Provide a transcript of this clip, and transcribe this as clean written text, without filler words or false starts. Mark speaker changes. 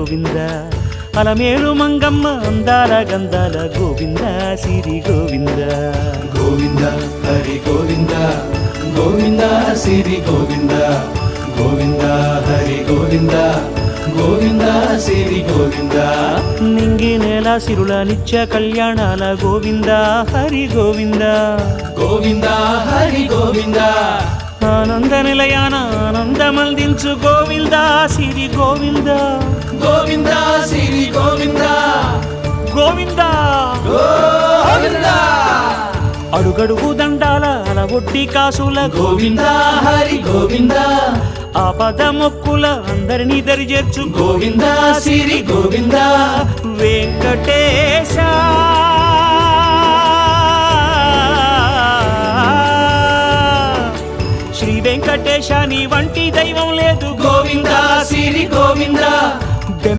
Speaker 1: గోవింద అలమేలు మంగమ్మ అందాల గంధాల గోవింద సిరి గోవింద
Speaker 2: గోవింద హరి గోవింద గోవింద సిరి గోవింద గోవింద హరి గోవింద గోవింద సిరి గోవింద
Speaker 1: నింగి నేల సిరుల నిత్య కళ్యాణాల గోవింద హరి గోవింద
Speaker 2: గోవింద హరి గోవింద
Speaker 1: ఆనంద నిలయాన ఆనందమందించు గోవింద సిరి గోవింద
Speaker 2: గోవింద సిరి గోవింద
Speaker 1: గోవింద
Speaker 2: గోవింద
Speaker 1: అడుగడుగు దండాల అలవొట్టి కాసుల
Speaker 2: గోవింద హరి గోవింద
Speaker 1: ఆపద మొక్కుల అందరినీ దరిచేర్చు
Speaker 2: గోవింద సిరి గోవింద
Speaker 1: వెంకటేశ శ్రీ వెంకటేశ నీ వంటి